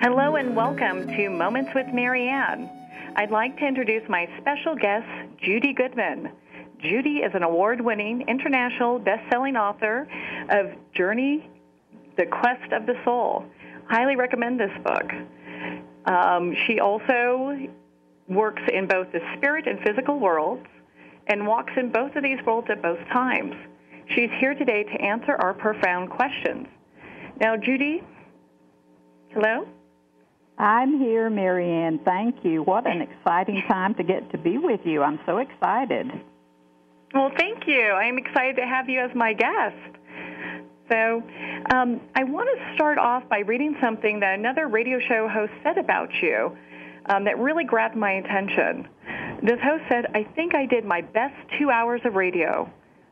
Hello and welcome to Moments with Marianne. I'd like to introduce my special guest, Judy Goodman. Judy is an award-winning international best-selling author of Journey, The Quest of the Soul. Highly recommend this book. She also works in both the spirit and physical worlds and walks in both of these worlds at both times. She's here today to answer our profound questions. Now, Judy, hello? I'm here, Marianne. Thank you. What an exciting time to get to be with you. I'm so excited. Well, thank you. I'm excited to have you as my guest. So I want to start off by reading something that another radio show host said about you that really grabbed my attention. This host said, "I think I did my best 2 hours of radio,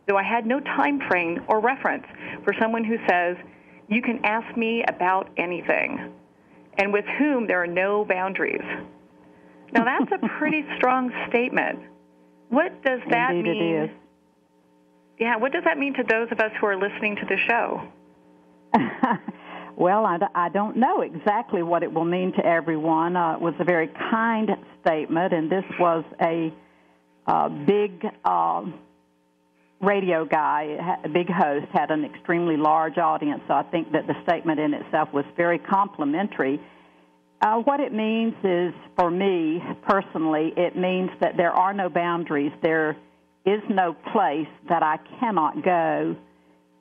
though I had no time frame or reference for someone who says, you can ask me about anything, and with whom there are no boundaries." Now, that's a pretty strong statement. What does that mean? Indeed it is. Yeah, what does that mean to those of us who are listening to the show? Well, I don't know exactly what it will mean to everyone. It was a very kind statement, and this was a big radio guy, a big host, had an extremely large audience, so I think that the statement in itself was very complimentary. What it means is, for me personally, it means that there are no boundaries. There is no place that I cannot go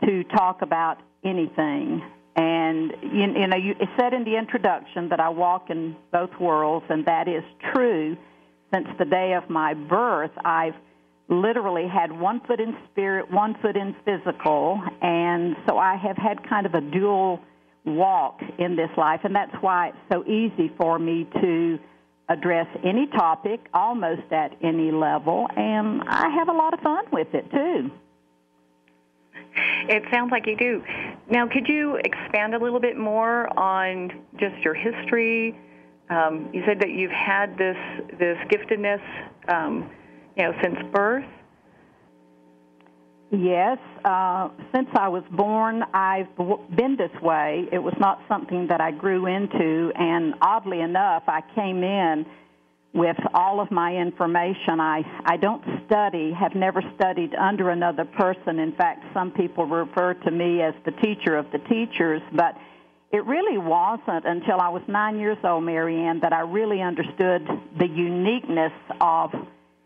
to talk about anything. And, you know, it said in the introduction that I walk in both worlds, and that is true. Since the day of my birth, I've literally had 1 foot in spirit, 1 foot in physical, and so I have had kind of a dual walk in this life, and that's why it's so easy for me to address any topic almost at any level, and I have a lot of fun with it, too. It sounds like you do. Now, could you expand a little bit more on just your history? You said that you've had this giftedness since birth? Yes. Since I was born, I've been this way. It was not something that I grew into, and oddly enough, I came in with all of my information. I don't study, have never studied under another person. In fact, some people refer to me as the teacher of the teachers, but it really wasn't until I was 9 years old, Marianne, that I really understood the uniqueness of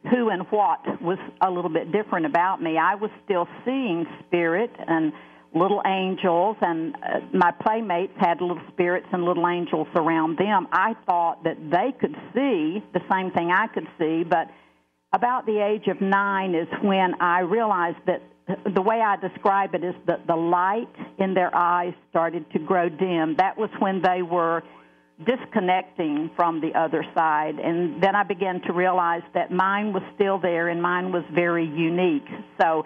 who and what was a little bit different about me. I was still seeing spirit and little angels, and my playmates had little spirits and little angels around them. I thought that they could see the same thing I could see, but about the age of 9 is when I realized that the way I describe it is that the light in their eyes started to grow dim. That was when they were disconnecting from the other side. And then I began to realize that mine was still there and mine was very unique. So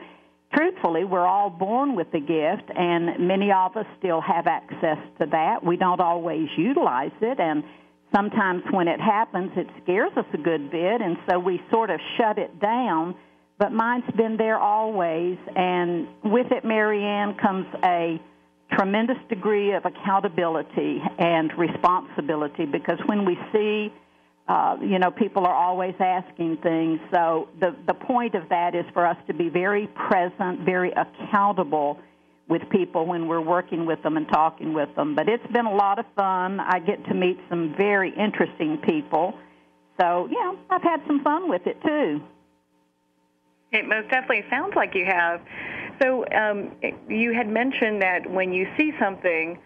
truthfully, we're all born with the gift, and many of us still have access to that. We don't always utilize it, and sometimes when it happens, it scares us a good bit, and so we sort of shut it down. But mine's been there always, and with it, Marianne, comes a tremendous degree of accountability and responsibility, because when we see, people are always asking things. So the point of that is for us to be very present, very accountable with people when we're working with them and talking with them. But it's been a lot of fun. I get to meet some very interesting people. So, I've had some fun with it, too. It most definitely sounds like you have. So you had mentioned that when you see something,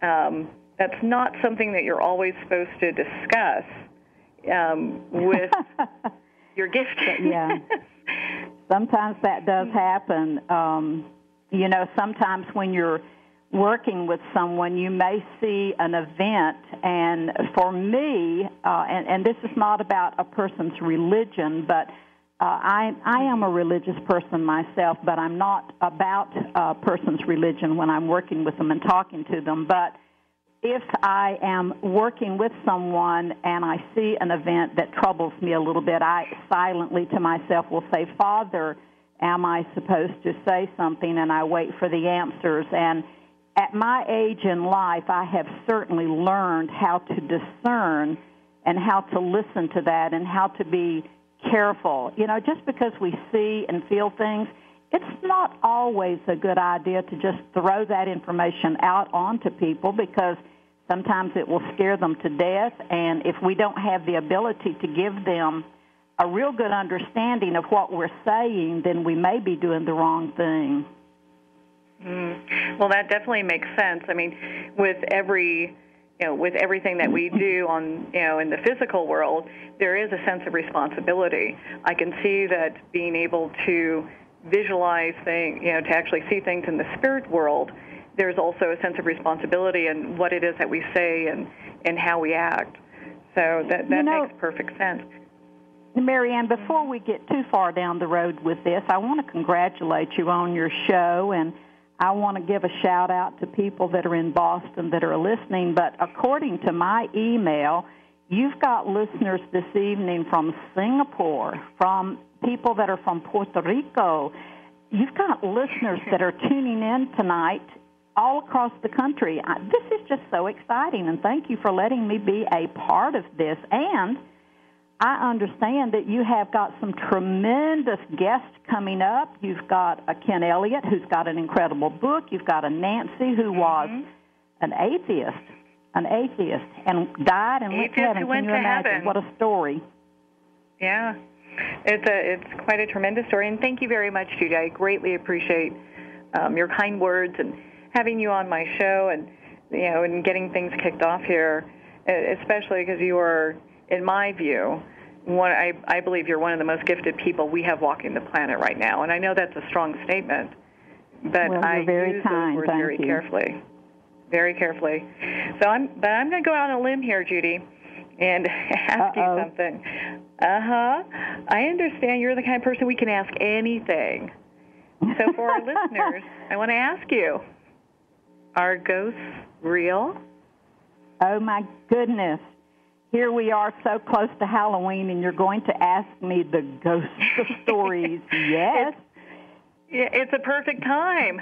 that's not something that you're always supposed to discuss with your gift. Yeah. Sometimes that does happen. Sometimes when you're working with someone, you may see an event, and for me, and this is not about a person's religion, but I am a religious person myself, but I'm not about a person's religion when I'm working with them and talking to them. But if I am working with someone and I see an event that troubles me a little bit, I silently to myself will say, Father, am I supposed to say something? And I wait for the answers. And at my age in life, I have certainly learned how to discern and how to listen to that and how to be careful. Just because we see and feel things, it's not always a good idea to just throw that information out onto people, because sometimes it will scare them to death, and if we don't have the ability to give them a real good understanding of what we're saying, then we may be doing the wrong thing. Well, that definitely makes sense. I mean, with everything that we do in the physical world, there is a sense of responsibility. I can see that being able to visualize things, to actually see things in the spirit world, there's also a sense of responsibility in what it is that we say and how we act. So that makes perfect sense. Marianne, before we get too far down the road with this, I want to congratulate you on your show, and I want to give a shout-out to people that are in Boston that are listening. But according to my email, you've got listeners this evening from Singapore, from people that are from Puerto Rico. You've got listeners that are tuning in tonight all across the country. This is just so exciting, and thank you for letting me be a part of this. And I understand that you have got some tremendous guests coming up. You've got a Ken Elliott, who's got an incredible book. You've got a Nancy, who was an atheist, and died and went to heaven. Can you imagine? What a story. Yeah. It's quite a tremendous story, and thank you very much, Judy. I greatly appreciate your kind words and having you on my show, and and getting things kicked off here, especially because you are, in my view, I believe you're one of the most gifted people we have walking the planet right now, and I know that's a strong statement, but I use those words very carefully, very carefully. So I'm going to go out on a limb here, Judy, and ask you something. I understand you're the kind of person we can ask anything. So for our listeners, I want to ask you, are ghosts real? Oh, my goodness. Here we are so close to Halloween, and you're going to ask me the ghost stories. Yes. It's a perfect time.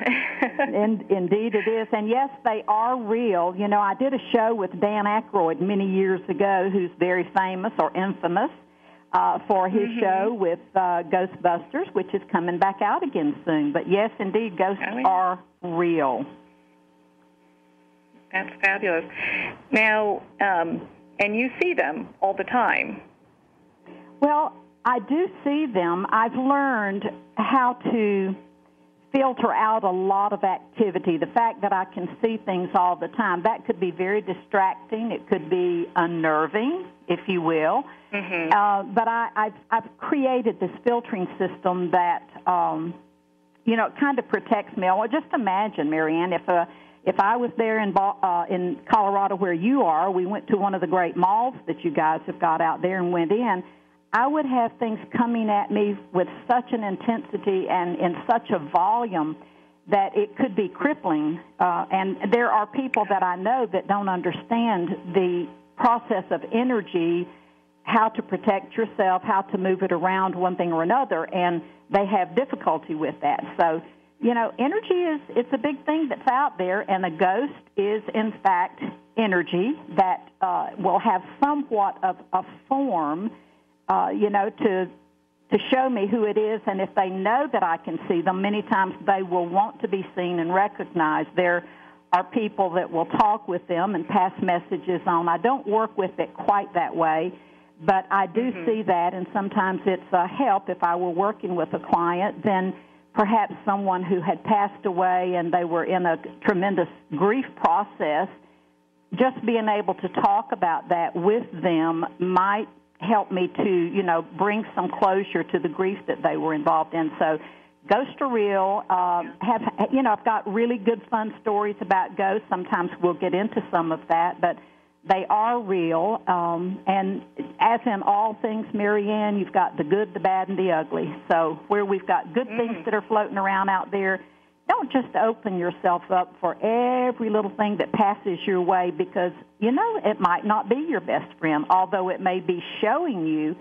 Indeed it is. And, yes, they are real. I did a show with Dan Aykroyd many years ago, who's very famous or infamous for his show with Ghostbusters, which is coming back out again soon. But, yes, indeed, ghosts are real. That's fabulous. Now, and you see them all the time. Well, I do see them. I've learned how to filter out a lot of activity. The fact that I can see things all the time, that could be very distracting. It could be unnerving, if you will. But I've created this filtering system that, kind of protects me. Well, just imagine, Marianne, if I was there in Colorado where you are, we went to one of the great malls that you guys have got out there and went in, I would have things coming at me with such an intensity and in such a volume that it could be crippling. And there are people that I know that don't understand the process of energy, how to protect yourself, how to move it around one thing or another, and they have difficulty with that. So, energy it's a big thing that's out there, and a ghost is, in fact, energy that will have somewhat of a form, to show me who it is. And if they know that I can see them, many times they will want to be seen and recognized. There are people that will talk with them and pass messages on. I don't work with it quite that way, but I do see that, and sometimes it's a help. If I were working with a client, then perhaps someone who had passed away and they were in a tremendous grief process, just being able to talk about that with them might help me to, bring some closure to the grief that they were involved in. So ghosts are real. I've got really good, fun stories about ghosts. Sometimes we'll get into some of that, but they are real. And as in all things, Marianne, you've got the good, the bad, and the ugly. So where we've got good things that are floating around out there, don't just open yourself up for every little thing that passes your way, because, it might not be your best friend, although it may be showing you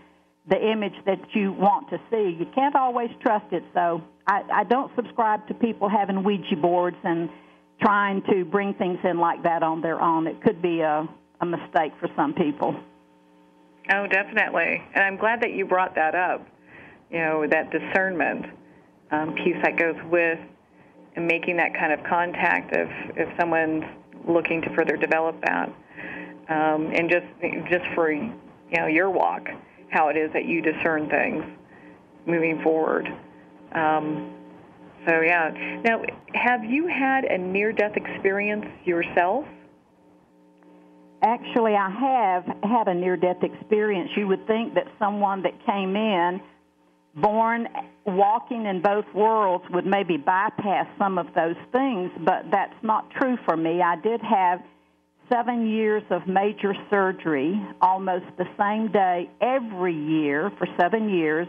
the image that you want to see. You can't always trust it. So I don't subscribe to people having Ouija boards and trying to bring things in like that on their own. It could be a mistake for some people. Oh, definitely. And I'm glad that you brought that up, that discernment piece that goes with and making that kind of contact if someone's looking to further develop that. And just for, your walk, how it is that you discern things moving forward. So, yeah. Now, have you had a near-death experience yourself? Actually, I have had a near-death experience. You would think that someone that came in, born walking in both worlds, would maybe bypass some of those things, but that's not true for me. I did have 7 years of major surgery, almost the same day every year for 7 years.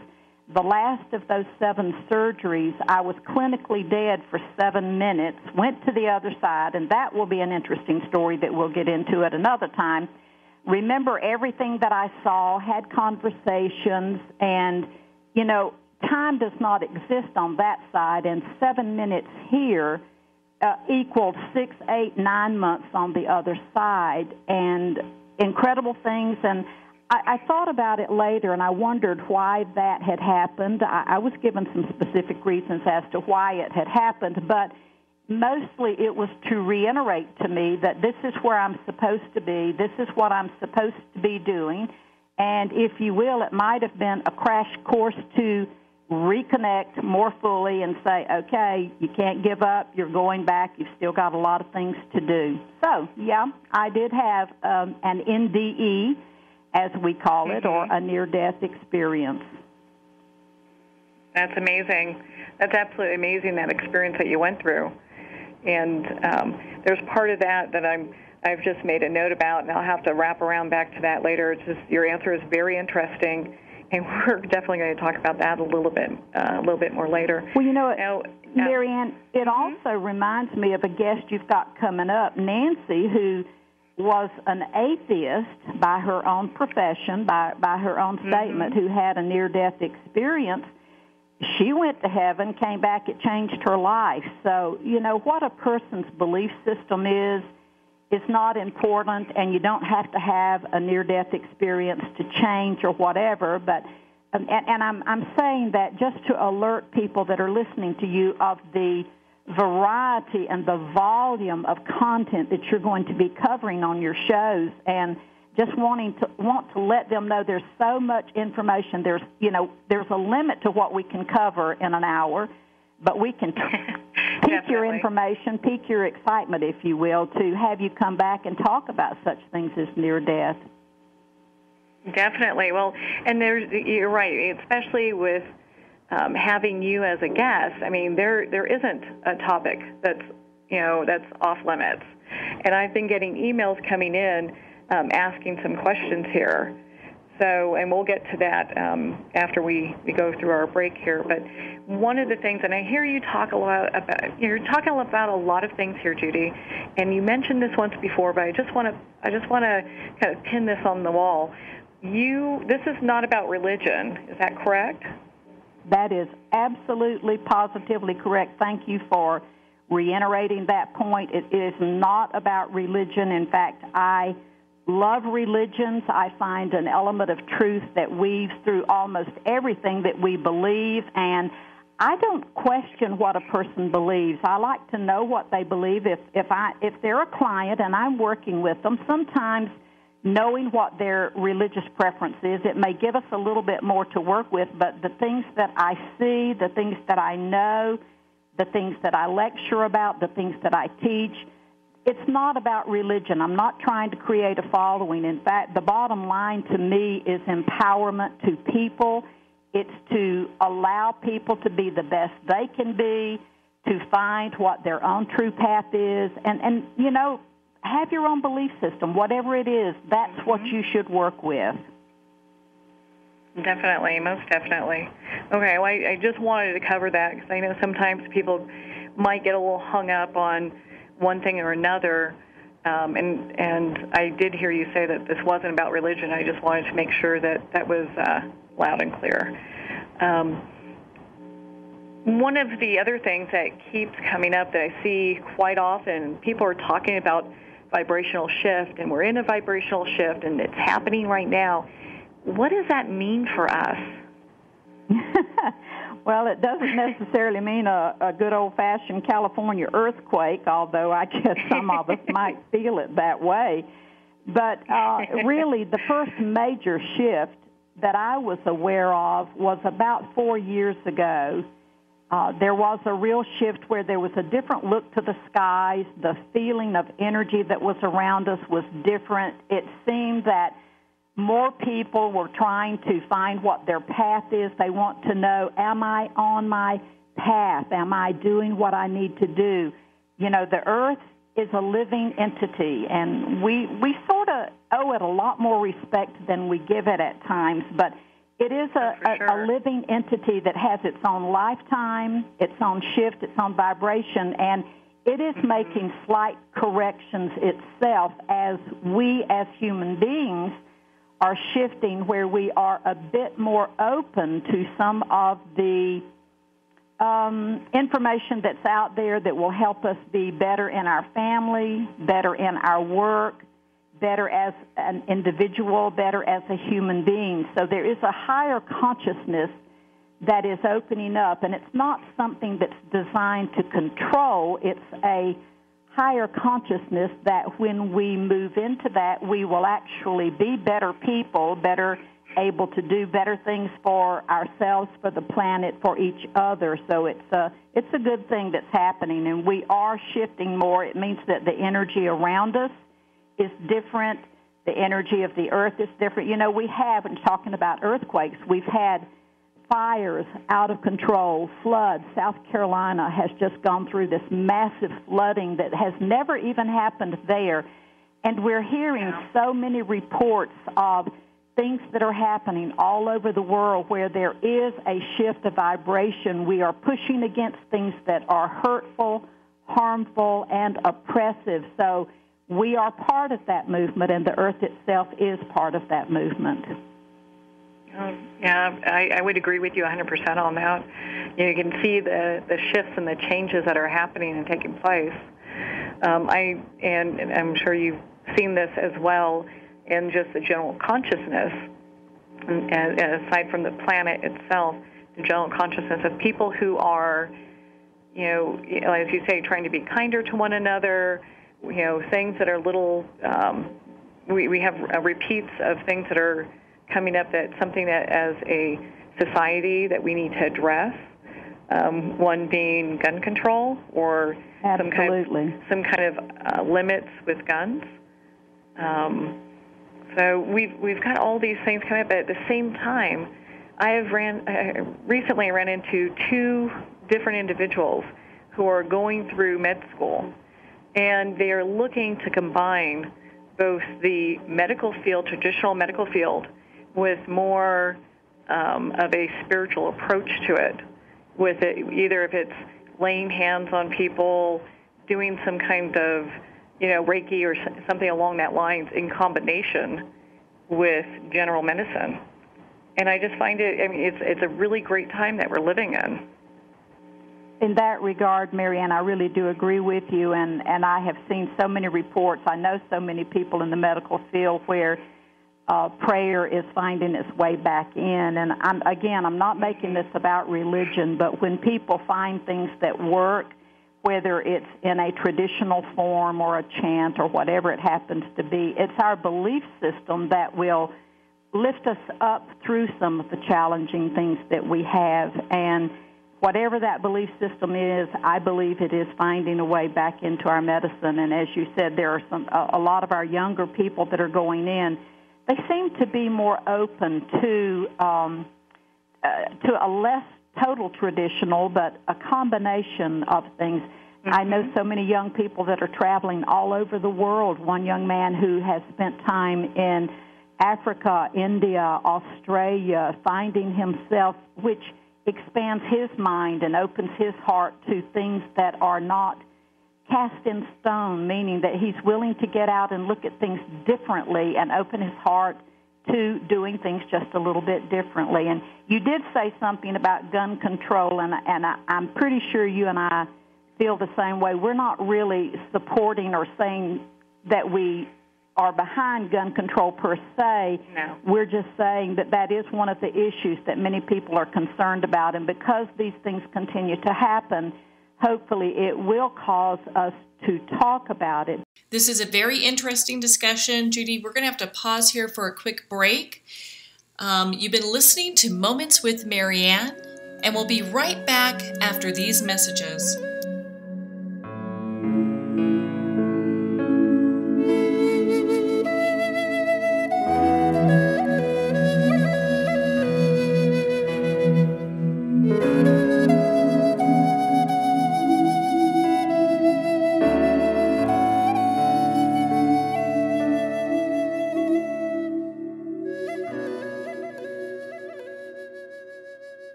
The last of those 7 surgeries, I was clinically dead for 7 minutes, went to the other side, and that will be an interesting story that we'll get into at another time. Remember everything that I saw, had conversations, and, time does not exist on that side, and 7 minutes here equaled 6, 8, 9 months on the other side, and incredible things. And I thought about it later, and I wondered why that had happened. I was given some specific reasons as to why it had happened, but mostly it was to reiterate to me that this is where I'm supposed to be, this is what I'm supposed to be doing, and if you will, it might have been a crash course to reconnect more fully and say, okay, you can't give up, you're going back, you've still got a lot of things to do. So, yeah, I did have an NDE, as we call it, or a near-death experience. That's amazing. That's absolutely amazing, that experience that you went through. And there's part of that I've just made a note about, and I'll have to wrap around back to that later. It's just, your answer is very interesting, and we're definitely going to talk about that a little bit more later. Well, Marianne, it also reminds me of a guest you've got coming up, Nancy, who was an atheist by her own profession, by her own statement, who had a near-death experience. She went to heaven, came back, it changed her life. So, what a person's belief system is not important, and you don't have to have a near-death experience to change or whatever. But and I'm saying that just to alert people that are listening to you of the variety and the volume of content that you're going to be covering on your shows, and just want to let them know there's so much information. There's a limit to what we can cover in an hour, but we can pique your information, pique your excitement, if you will, to have you come back and talk about such things as near death. Definitely. Well, and you're right, especially with having you as a guest. I mean, there isn't a topic that's off limits. And I've been getting emails coming in asking some questions here. So, and we'll get to that after we go through our break here. But one of the things, and I hear you talk a lot about, you're talking about a lot of things here, Judy, and you mentioned this once before, but I just want to kind of pin this on the wall. This is not about religion. Is that correct? That is absolutely, positively correct. Thank you for reiterating that point. It is not about religion. In fact, I love religions. I find an element of truth that weaves through almost everything that we believe, and I don't question what a person believes. I like to know what they believe. If they're a client and I'm working with them, sometimes knowing what their religious preference is, it may give us a little bit more to work with, but the things that I see, the things that I know, the things that I lecture about, the things that I teach, it's not about religion. I'm not trying to create a following. In fact, the bottom line to me is empowerment to people. It's to allow people to be the best they can be, to find what their own true path is, and have your own belief system. Whatever it is, that's what you should work with. Definitely, most definitely. Okay, well, I just wanted to cover that because I know sometimes people might get a little hung up on one thing or another, and I did hear you say that this wasn't about religion. I just wanted to make sure that was loud and clear. One of the other things that keeps coming up that I see quite often, people are talking about vibrational shift, and we're in a vibrational shift, and it's happening right now. What does that mean for us? Well, it doesn't necessarily mean a good old-fashioned California earthquake, although I guess some of us might feel it that way. But really, the first major shift that I was aware of was about 4 years ago. There was a real shift where there was a different look to the skies. The feeling of energy that was around us was different. It seemed that more people were trying to find what their path is. They want to know, am I on my path? Am I doing what I need to do? You know, the earth is a living entity, and we sort of owe it a lot more respect than we give it at times, but it is a living entity that has its own lifetime, its own shift, its own vibration, and it is making slight corrections itself as we as human beings are shifting, where we are a bit more open to some of the information that's out there that will help us be better in our family, better in our work, better as an individual, better as a human being. So there is a higher consciousness that is opening up, and it's not something that's designed to control. It's a higher consciousness that when we move into that, we will actually be better people, better able to do better things for ourselves, for the planet, for each other. So it's a good thing that's happening, and we are shifting more. It means that the energy around us is different. The energy of the earth is different. You know, we have, and talking about earthquakes, we've had fires out of control, floods. South Carolina has just gone through this massive flooding that has never even happened there. And we're hearing so many reports of things that are happening all over the world where there is a shift of vibration. We are pushing against things that are hurtful, harmful, and oppressive. So we are part of that movement, and the earth itself is part of that movement. Yeah, I would agree with you 100% on that. You can see the shifts and the changes that are happening and taking place. And I'm sure you've seen this as well in just the general consciousness, and aside from the planet itself, the general consciousness of people who are, as you say, trying to be kinder to one another, things that are little, we have repeats of things that are coming up, that's something that as a society that we need to address, one being gun control or some kind of limits with guns. So we've got all these things coming up, but at the same time, I recently ran into two different individuals who are going through med school, and they are looking to combine both the medical field, traditional medical field, with more of a spiritual approach to it, with it, either if it's laying hands on people, doing some kind of, Reiki or something along that lines in combination with general medicine. And I just find it's a really great time that we're living in. In that regard, Marianne, I really do agree with you, and I have seen so many reports. I know so many people in the medical field where prayer is finding its way back in. And I'm not making this about religion, but when people find things that work, whether it's in a traditional form or a chant or whatever it happens to be, it's our belief system that will lift us up through some of the challenging things that we have. And whatever that belief system is, I believe it is finding a way back into our medicine. And as you said, there are a lot of our younger people that are going in. They seem to be more open to a less total traditional, but a combination of things. Mm-hmm. I know so many young people that are traveling all over the world. One young man who has spent time in Africa, India, Australia, finding himself, which expands his mind and opens his heart to things that are not cast in stone, meaning that he's willing to get out and look at things differently and open his heart to doing things just a little bit differently. And you did say something about gun control, and I'm pretty sure you and I feel the same way. We're not really supporting or saying that we are behind gun control per se. No. We're just saying that that is one of the issues that many people are concerned about. And because these things continue to happen, hopefully it will cause us to talk about it. This is a very interesting discussion, Judy. We're going to have to pause here for a quick break. You've been listening to Moments with Marianne, and we'll be right back after these messages.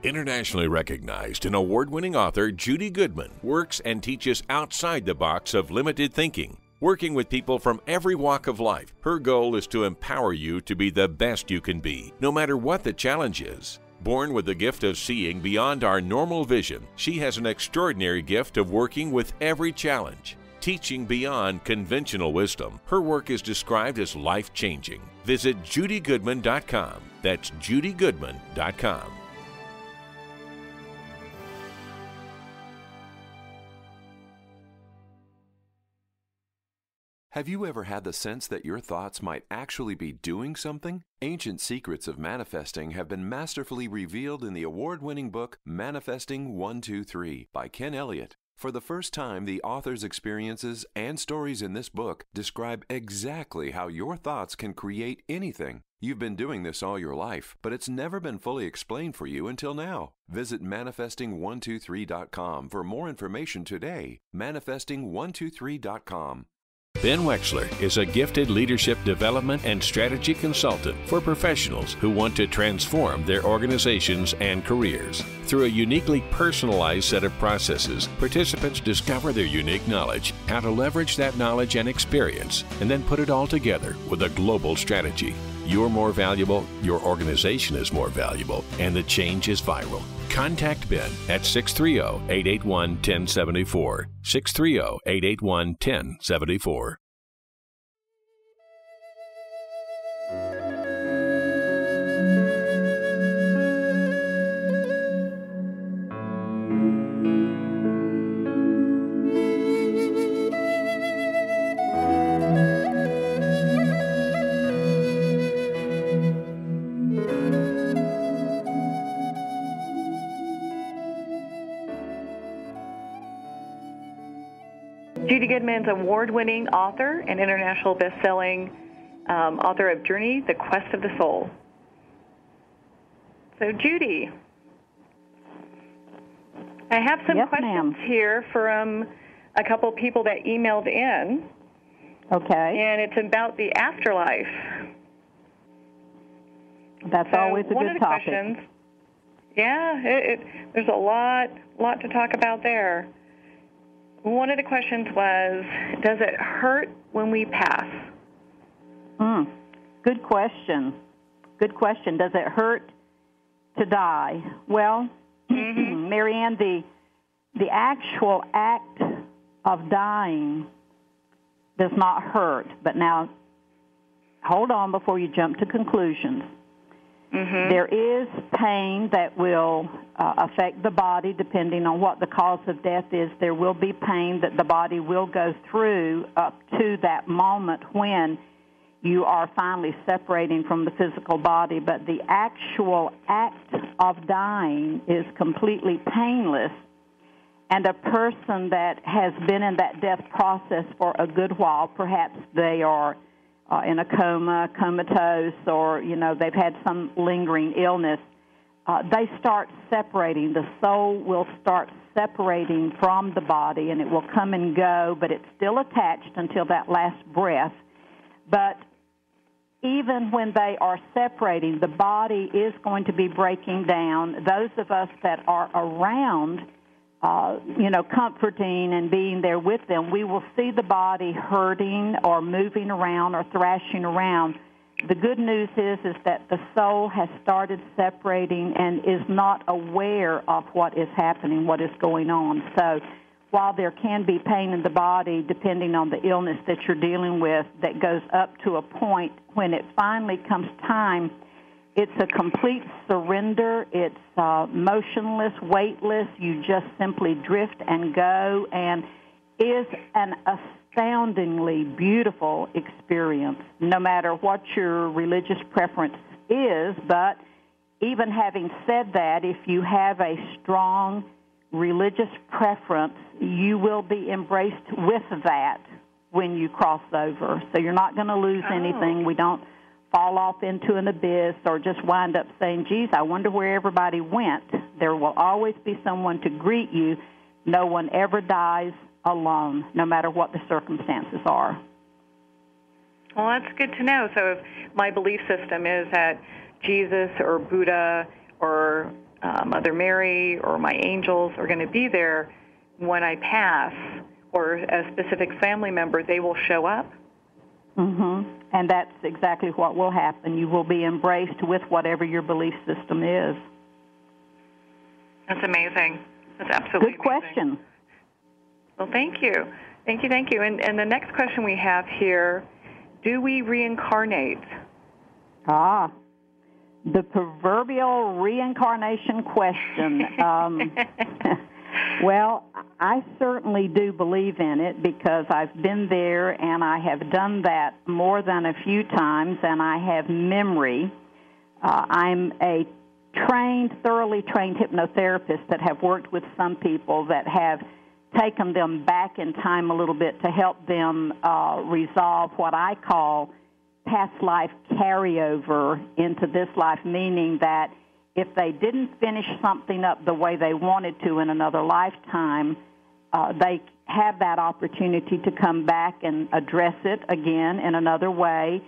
Internationally recognized and award-winning author Judy Goodman works and teaches outside the box of limited thinking. Working with people from every walk of life, her goal is to empower you to be the best you can be, no matter what the challenge is. Born with the gift of seeing beyond our normal vision, she has an extraordinary gift of working with every challenge. Teaching beyond conventional wisdom, her work is described as life-changing. Visit JudyGoodman.com. That's JudyGoodman.com. Have you ever had the sense that your thoughts might actually be doing something? Ancient secrets of manifesting have been masterfully revealed in the award-winning book Manifesting 123 by Ken Elliott. For the first time, the author's experiences and stories in this book describe exactly how your thoughts can create anything. You've been doing this all your life, but it's never been fully explained for you until now. Visit manifesting123.com for more information today. Manifesting123.com. Ben Wexler is a gifted leadership development and strategy consultant for professionals who want to transform their organizations and careers. Through a uniquely personalized set of processes, participants discover their unique knowledge, how to leverage that knowledge and experience, and then put it all together with a global strategy. You're more valuable, your organization is more valuable, and the change is viral. Contact Ben at 630-881-1074, 630-881-1074. Judy Goodman's award-winning author and international best-selling author of Journey, The Quest of the Soul. So, Judy, I have some questions here from a couple of people that emailed in. Okay. And it's about the afterlife. That's always a good topic. One of the questions, there's a lot to talk about there. One of the questions was, does it hurt when we pass? Good question. Good question. Does it hurt to die? Well, Marianne, the actual act of dying does not hurt. But now, hold on before you jump to conclusions. There is pain that will affect the body depending on what the cause of death is. There will be pain that the body will go through up to that moment when you are finally separating from the physical body. But the actual act of dying is completely painless. And a person that has been in that death process for a good while, perhaps they are in a coma, comatose, or, they've had some lingering illness, they start separating. The soul will start separating from the body, and it will come and go, but it's still attached until that last breath. But even when they are separating, the body is going to be breaking down. Those of us that are around comforting and being there with them, we will see the body hurting or moving around or thrashing around. The good news is that the soul has started separating and is not aware of what is happening, what is going on. So while there can be pain in the body, depending on the illness that you're dealing with, that goes up to a point when it finally comes time, it's a complete surrender. It's motionless, weightless. You just simply drift and go, and is an astoundingly beautiful experience, no matter what your religious preference is. But even having said that, if you have a strong religious preference, you will be embraced with that when you cross over. So you're not going to lose anything. We don't fall off into an abyss or just wind up saying, geez, I wonder where everybody went. There will always be someone to greet you. No one ever dies alone, no matter what the circumstances are. Well, that's good to know. So if my belief system is that Jesus or Buddha or Mother Mary or my angels are going to be there when I pass, or a specific family member, they will show up? Mm-hmm. And that's exactly what will happen. You will be embraced with whatever your belief system is. That's amazing. That's absolutely good question. Amazing. Well, thank you. Thank you. And the next question we have here, do we reincarnate? The proverbial reincarnation question. Well, I certainly do believe in it because I've been there and I have done that more than a few times, and I have memory. I'm a thoroughly trained hypnotherapist that have worked with some people that have taken them back in time a little bit to help them resolve what I call past life carryover into this life, meaning that if they didn't finish something up the way they wanted to in another lifetime, they have that opportunity to come back and address it again in another way.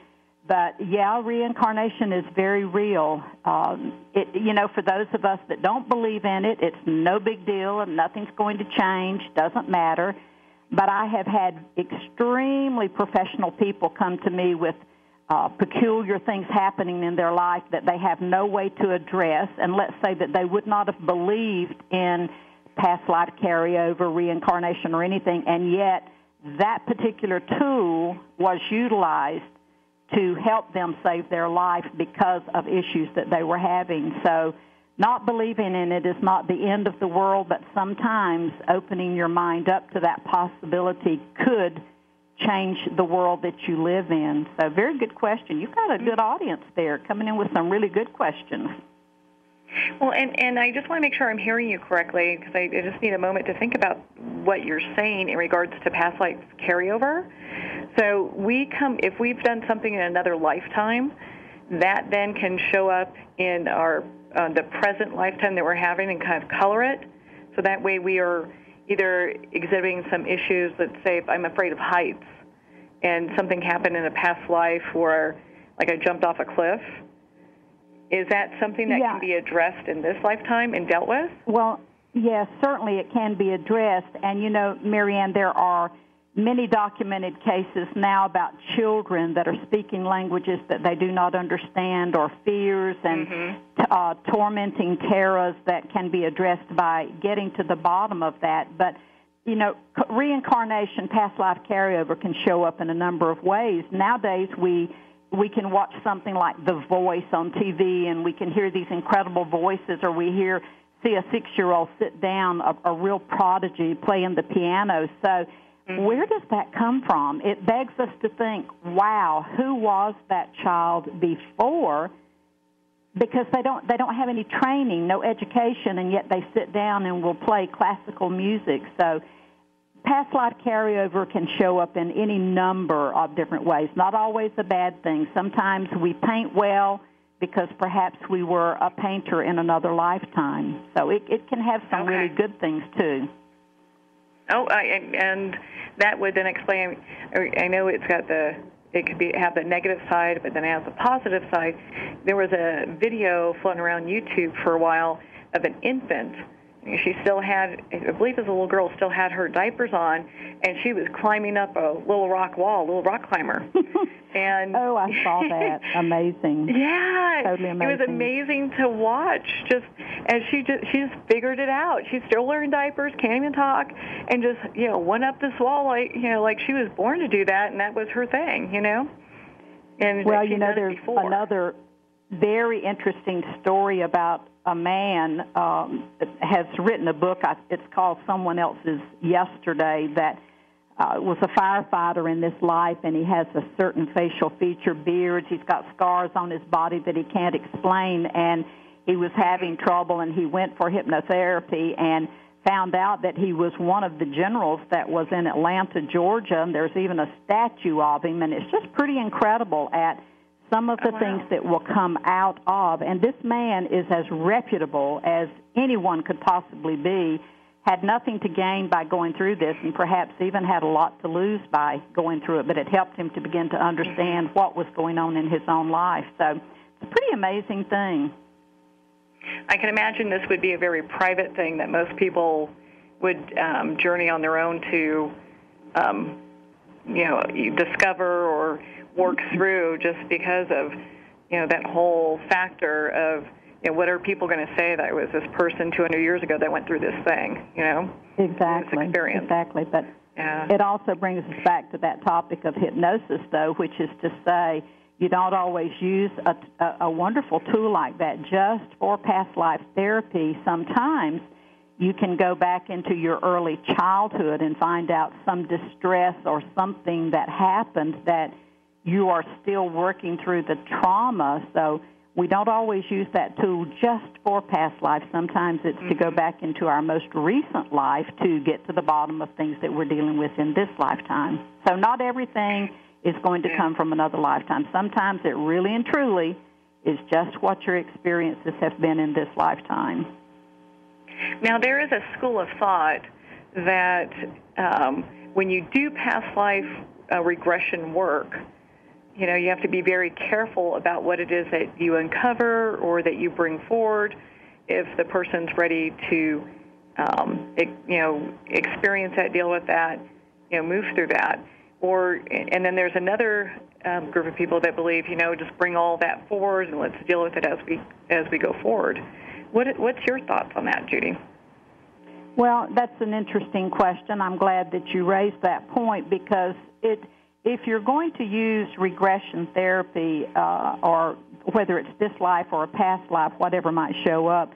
But, yeah, reincarnation is very real. For those of us that don't believe in it, it's no big deal and nothing's going to change, doesn't matter. But I have had extremely professional people come to me with peculiar things happening in their life that they have no way to address, and let's say that they would not have believed in past life carryover, reincarnation, or anything, and yet that particular tool was utilized to help them save their life because of issues that they were having. So not believing in it is not the end of the world, but sometimes opening your mind up to that possibility could change the world that you live in. So very good question. You've got a good audience there coming in with some really good questions. Well, and I just want to make sure I'm hearing you correctly, because I just need a moment to think about what you're saying in regards to past life carryover. So if we've done something in another lifetime, that then can show up in our the present lifetime that we're having and kind of color it. So that way we are either exhibiting some issues. Let's say if I'm afraid of heights and something happened in a past life where, like, I jumped off a cliff. Is that something that can be addressed in this lifetime and dealt with? Well, yes, certainly it can be addressed. And, Marianne, there are many documented cases now about children that are speaking languages that they do not understand, or fears and tormenting terrors that can be addressed by getting to the bottom of that. But, reincarnation, past life carryover can show up in a number of ways. Nowadays, we can watch something like The Voice on TV, and we can hear these incredible voices, or we see a 6-year-old sit down, a real prodigy, playing the piano. So where does that come from? It begs us to think, wow, who was that child before? Because they don't have any training, no education, and yet they sit down and will play classical music. So past life carryover can show up in any number of different ways, not always a bad thing. Sometimes we paint well because perhaps we were a painter in another lifetime. So it can have some really good things, too. Oh, and that would then explain, I know it could have the negative side, but then it has a positive side. There was a video floating around YouTube for a while of an infant she still had, I believe as a little girl, still had her diapers on, and she was climbing up a little rock wall, a little rock climber. And oh, I saw that. Amazing. Yeah. Totally amazing. It was amazing to watch, just as she just figured it out. She's still wearing diapers, can't even talk, and just, went up this wall like she was born to do that, and that was her thing, And well, there's another very interesting story about a man that has written a book. It's called Someone Else's Yesterday, that was a firefighter in this life, and he has a certain facial feature, beards. He's got scars on his body that he can't explain, and he was having trouble, and he went for hypnotherapy and found out that he was one of the generals that was in Atlanta, Georgia, and there's even a statue of him, and it's just pretty incredible at some of the things that will come out of. And this man is as reputable as anyone could possibly be, had nothing to gain by going through this, and perhaps even had a lot to lose by going through it, but it helped him to begin to understand what was going on in his own life. So it's a pretty amazing thing. I can imagine this would be a very private thing that most people would journey on their own to, discover or work through, just because of, that whole factor of, what are people going to say that was this person 200 years ago that went through this thing, Exactly. This experience. Exactly. But it also brings us back to that topic of hypnosis, though, which is to say you don't always use a wonderful tool like that just for past life therapy. Sometimes you can go back into your early childhood and find out some distress or something that happened that you are still working through the trauma. So we don't always use that tool just for past life. Sometimes it's to go back into our most recent life to get to the bottom of things that we're dealing with in this lifetime. So not everything is going to come from another lifetime. Sometimes it really and truly is just what your experiences have been in this lifetime. Now, there is a school of thought that when you do past life regression work, you have to be very careful about what it is that you uncover or that you bring forward if the person's ready to, experience that, deal with that, move through that. And then there's another group of people that believe, just bring all that forward and let's deal with it as we go forward. What's your thoughts on that, Judy? Well, that's an interesting question. I'm glad that you raised that point, because if you're going to use regression therapy, or whether it's this life or a past life, whatever might show up,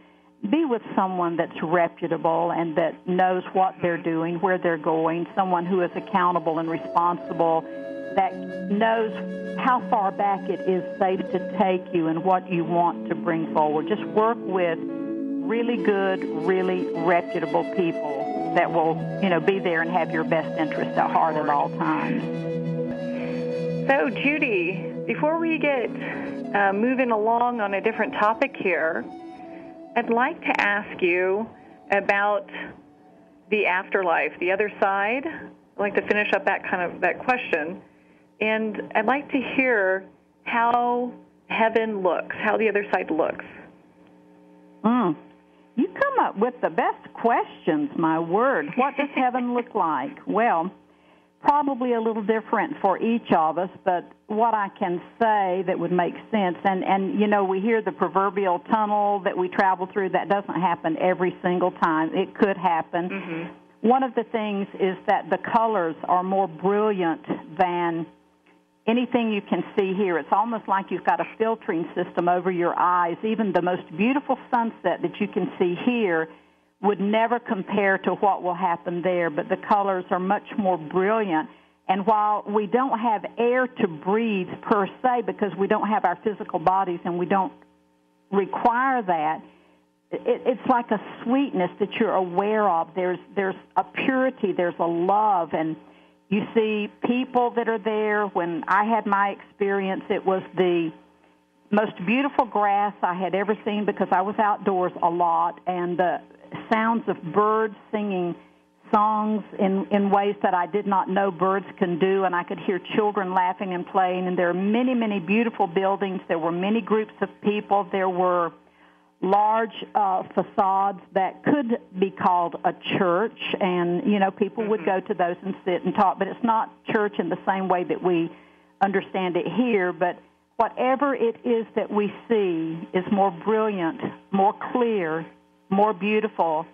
be with someone that's reputable and that knows what they're doing, where they're going, someone who is accountable and responsible, that knows how far back it is safe to take you and what you want to bring forward. Just work with really good, really reputable people that will, be there and have your best interest at heart at all times. So, Judy, before we get moving along on a different topic here, I'd like to ask you about the afterlife, the other side. I'd like to finish up that question, and I'd like to hear how heaven looks, how the other side looks. You come up with the best questions, my word. What does heaven look like? Well, probably a little different for each of us, but what I can say that would make sense, and we hear the proverbial tunnel that we travel through. That doesn't happen every single time. It could happen. Mm-hmm. One of the things is that the colors are more brilliant than anything you can see here. It's almost like you've got a filtering system over your eyes. Even the most beautiful sunset that you can see here would never compare to what will happen there, but the colors are much more brilliant. And while we don't have air to breathe per se, because we don't have our physical bodies and we don't require that, it's like a sweetness that you're aware of. There's a purity, there's a love, and you see people that are there. When I had my experience, it was the most beautiful grass I had ever seen, because I was outdoors a lot, and the sounds of birds singing songs in ways that I did not know birds can do, and I could hear children laughing and playing, and there are many, many beautiful buildings. There were many groups of people. There were large facades that could be called a church, and, people would go to those and sit and talk, but it's not church in the same way that we understand it here, but whatever it is that we see is more brilliant, more clear, more beautiful,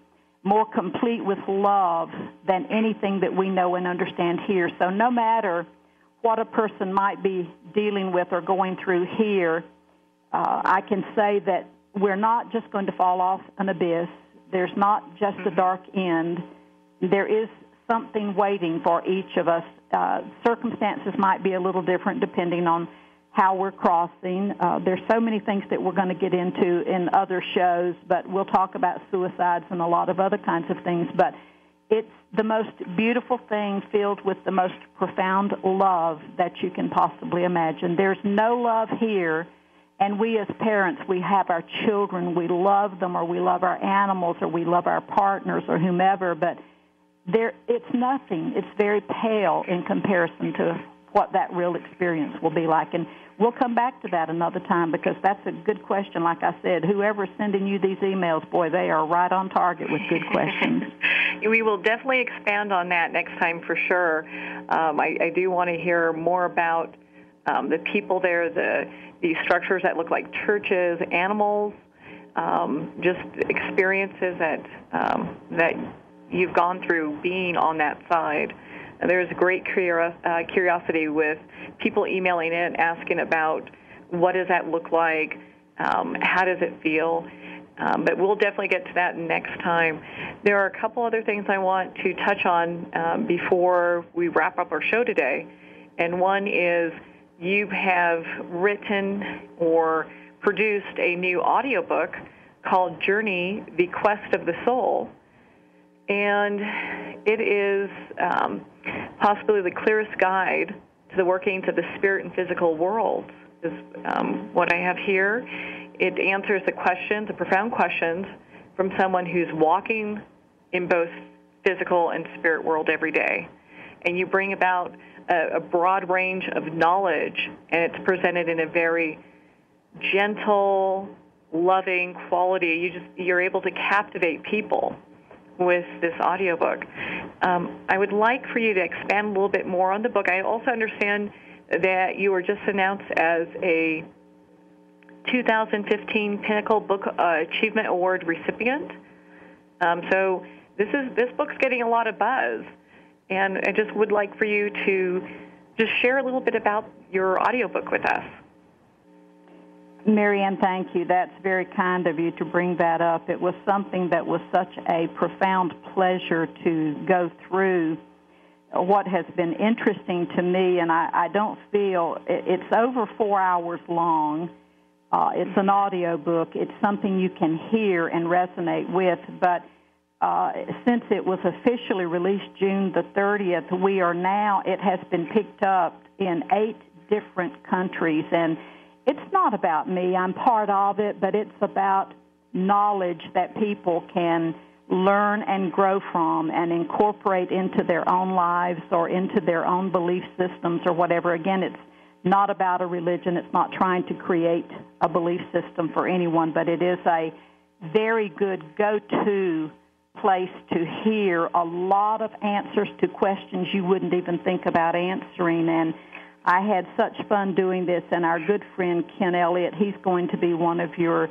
more complete with love than anything that we know and understand here. So no matter what a person might be dealing with or going through here, I can say that we're not just going to fall off an abyss. There's not just a dark end. There is something waiting for each of us. Circumstances might be a little different depending on how we're crossing. There's so many things that we're going to get into in other shows, but we'll talk about suicides and a lot of other kinds of things. But it's the most beautiful thing, filled with the most profound love that you can possibly imagine. There's no love here. And we as parents, we have our children, we love them, or we love our animals, or we love our partners, or whomever, but it's nothing. It's very pale in comparison to what that real experience will be like. And we'll come back to that another time, because that's a good question. Like I said, whoever's sending you these emails, boy, they are right on target with good questions. We will definitely expand on that next time for sure. I do want to hear more about the people there, these structures that look like churches, animals, just experiences that you've gone through being on that side. And there's great curiosity with people emailing in, asking about what does that look like, how does it feel. But we'll definitely get to that next time. There are a couple other things I want to touch on before we wrap up our show today. And one is, you have written or produced a new audiobook called Journey, The Quest of the Soul. And it is possibly the clearest guide to the workings of the spirit and physical worlds, is what I have here. It answers the profound questions from someone who's walking in both physical and spirit world every day. And you bring about a broad range of knowledge, and it's presented in a very gentle, loving quality. You're able to captivate people with this audiobook. I would like for you to expand a little bit more on the book. I also understand that you were just announced as a 2015 Pinnacle Book Achievement Award recipient. So this book's getting a lot of buzz. And I just would like for you to just share a little bit about your audiobook with us. Marianne, thank you. That's very kind of you to bring that up. It was something that was such a profound pleasure to go through. What has been interesting to me, and I don't feel, it's over 4 hours long. It's an audiobook. It's something you can hear and resonate with, but since it was officially released June the 30th, it has been picked up in 8 different countries. And it's not about me. I'm part of it, but it's about knowledge that people can learn and grow from and incorporate into their own lives or into their own belief systems or whatever. Again, it's not about a religion. It's not trying to create a belief system for anyone, but it is a very good go-to place to hear a lot of answers to questions you wouldn't even think about answering. And I had such fun doing this, and our good friend Ken Elliott, he's going to be one of your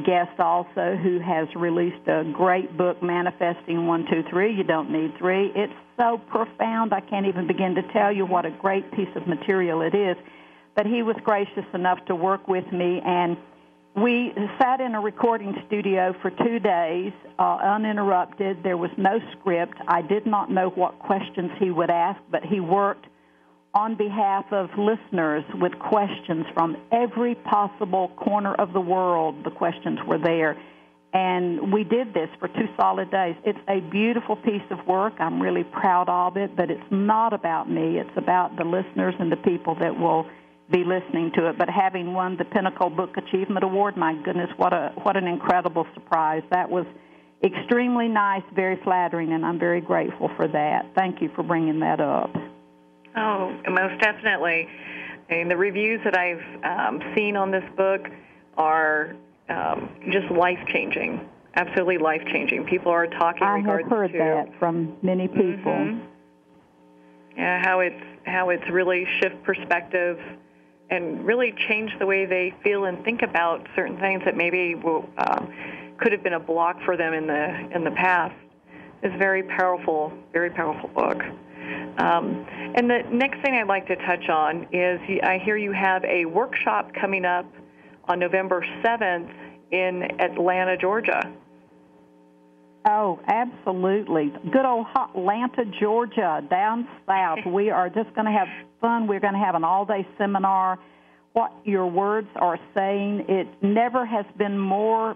guests also, who has released a great book, Manifesting 1, 2, 3. You don't need 3. It's so profound, I can't even begin to tell you what a great piece of material it is. But he was gracious enough to work with me, and we sat in a recording studio for 2 days, uninterrupted. There was no script. I did not know what questions he would ask, but he worked on behalf of listeners with questions from every possible corner of the world. The questions were there. And we did this for 2 solid days. It's a beautiful piece of work. I'm really proud of it, but it's not about me. It's about the listeners and the people that will be listening to it. But having won the Pinnacle Book Achievement Award, my goodness, what an incredible surprise. That was extremely nice, very flattering, and I'm very grateful for that. Thank you for bringing that up. Oh, most definitely. I mean, the reviews that I've seen on this book are just life-changing, absolutely life-changing. People are talking I regards have heard to that from many people. Mm-hmm. Yeah, how it's really shift perspective and really change the way they feel and think about certain things that maybe could have been a block for them in the past. It's very powerful book. And the next thing I'd like to touch on is I hear you have a workshop coming up on November 7th in Atlanta, Georgia. Oh, absolutely. Good old Atlanta, Georgia, down south. We are just going to have fun. We're going to have an all-day seminar. What your words are saying, it never has been more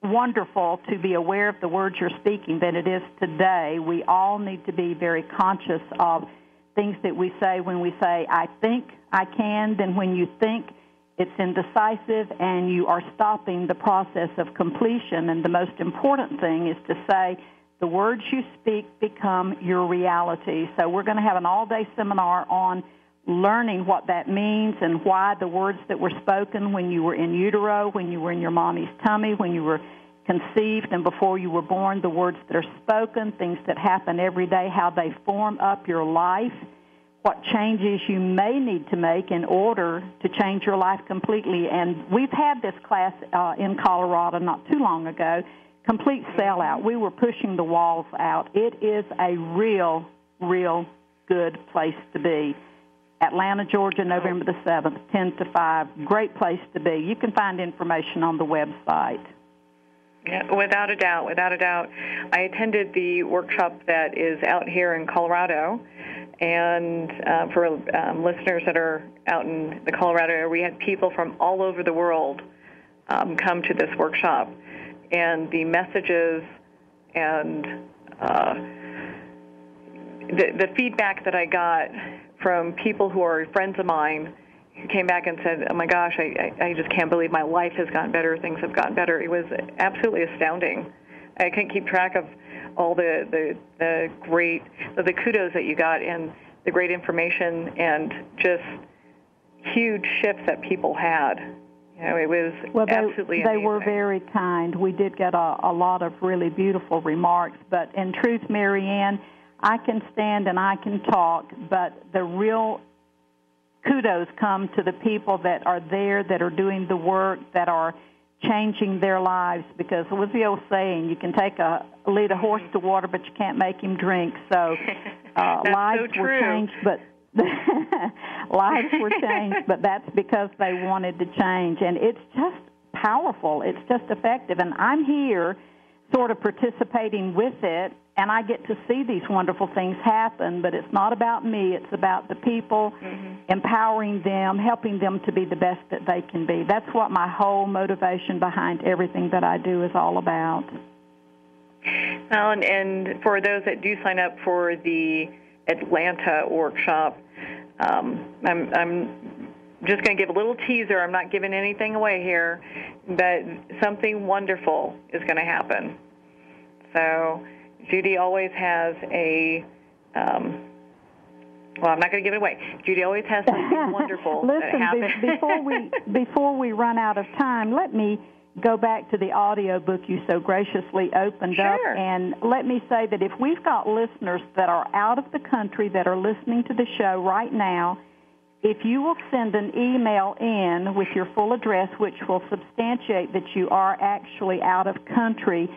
wonderful to be aware of the words you're speaking than it is today. We all need to be very conscious of things that we say when we say, I think I can, then when you think it's indecisive and you are stopping the process of completion. And the most important thing is to say the words you speak become your reality. So we're going to have an all-day seminar on learning what that means and why the words that were spoken when you were in utero, when you were in your mommy's tummy, when you were conceived and before you were born, the words that are spoken, things that happen every day, how they form up your life, what changes you may need to make in order to change your life completely. And we've had this class in Colorado not too long ago, complete sellout. We were pushing the walls out. It is a real good place to be. Atlanta, Georgia, November the 7th, 10 to 5. Great place to be. You can find information on the website. Yeah, without a doubt. I attended the workshop that is out here in Colorado, and for listeners that are out in the Colorado area, we had people from all over the world come to this workshop, and the messages and the feedback that I got from people who are friends of mine who came back and said, oh, my gosh, I just can't believe my life has gotten better, things have gotten better. It was absolutely astounding. I couldn't keep track of all the great, the kudos that you got and the great information and just huge shifts that people had. You know, it was absolutely amazing. They were very kind. We did get a lot of really beautiful remarks, but in truth, Marianne, I can stand and I can talk, but the real kudos come to the people that are there, that are doing the work, that are changing their lives, because it was the old saying, you can lead a horse to water, but you can't make him drink. So lives were changed, but lives were changed, but that's because they wanted to change. And it's just powerful. It's just effective. And I'm here sort of participating with it, and I get to see these wonderful things happen, but it's not about me. It's about the people, empowering them, helping them to be the best that they can be. That's what my whole motivation behind everything that I do is all about. Well, and for those that do sign up for the Atlanta workshop, I'm just going to give a little teaser. I'm not giving anything away here, but something wonderful is going to happen. So Judy always has I'm not going to give it away. Judy always has something wonderful that happens. Before we run out of time, let me go back to the audiobook you so graciously opened up, and let me say that if we've got listeners that are out of the country that are listening to the show right now, if you will send an email in with your full address, which will substantiate that you are actually out of country,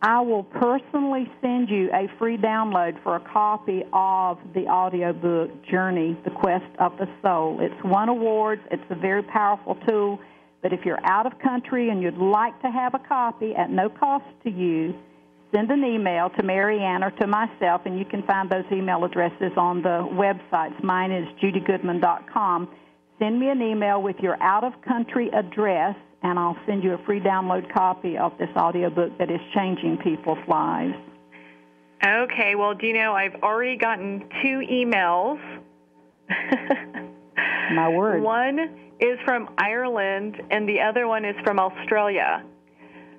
I will personally send you a free download for a copy of the audiobook, Journey, The Quest of the Soul. It's won awards. It's a very powerful tool. But if you're out of country and you'd like to have a copy at no cost to you, send an email to Marianne or to myself, and you can find those email addresses on the websites. Mine is judygoodman.com. Send me an email with your out-of-country address, and I'll send you a free download copy of this audiobook that is changing people's lives. Okay. Well, do you know, I've already gotten 2 emails. My word. One is from Ireland, and the other one is from Australia.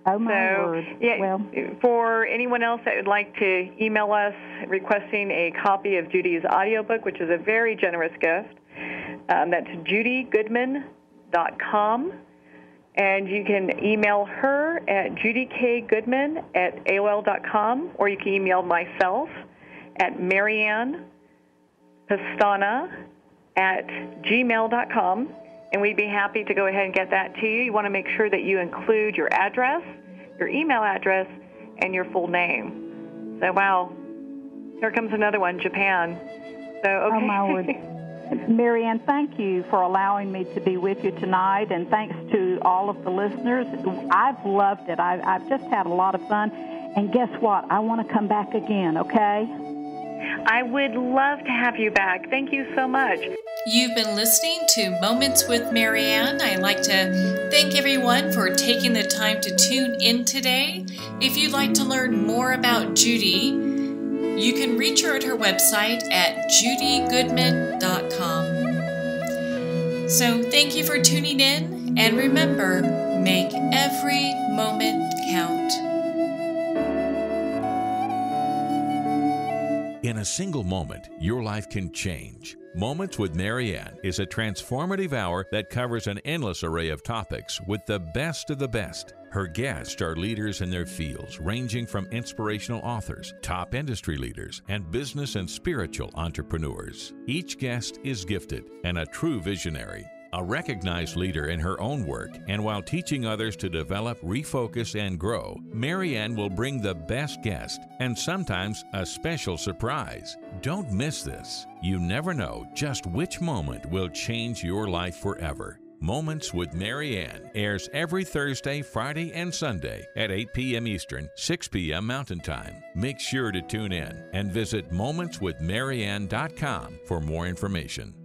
Oh, my word. Yeah, well, for anyone else that would like to email us requesting a copy of Judy's audiobook, which is a very generous gift, that's judygoodman.com. And you can email her at judykgoodman@aol.com, or you can email myself at mariannepastana@gmail.com, and we'd be happy to go ahead and get that to you. You want to make sure that you include your address, your email address, and your full name. So, wow, here comes another one, Japan. So, okay. Oh, my word. Marianne, thank you for allowing me to be with you tonight, and thanks to all of the listeners. I've loved it. I've just had a lot of fun, and guess what? I want to come back again, okay? I would love to have you back. Thank you so much. You've been listening to Moments with Marianne. I'd like to thank everyone for taking the time to tune in today. If you'd like to learn more about Judy, you can reach her at her website at judygoodman.com. So thank you for tuning in, and remember, make every moment count. In a single moment, your life can change. Moments with Marianne is a transformative hour that covers an endless array of topics with the best of the best. Her guests are leaders in their fields, ranging from inspirational authors, top industry leaders, and business and spiritual entrepreneurs. Each guest is gifted and a true visionary, a recognized leader in her own work, and while teaching others to develop, refocus, and grow, Marianne will bring the best guest and sometimes a special surprise. Don't miss this. You never know just which moment will change your life forever. Moments with Marianne airs every Thursday, Friday, and Sunday at 8 p.m. Eastern, 6 p.m. Mountain Time. Make sure to tune in and visit momentswithmarianne.com for more information.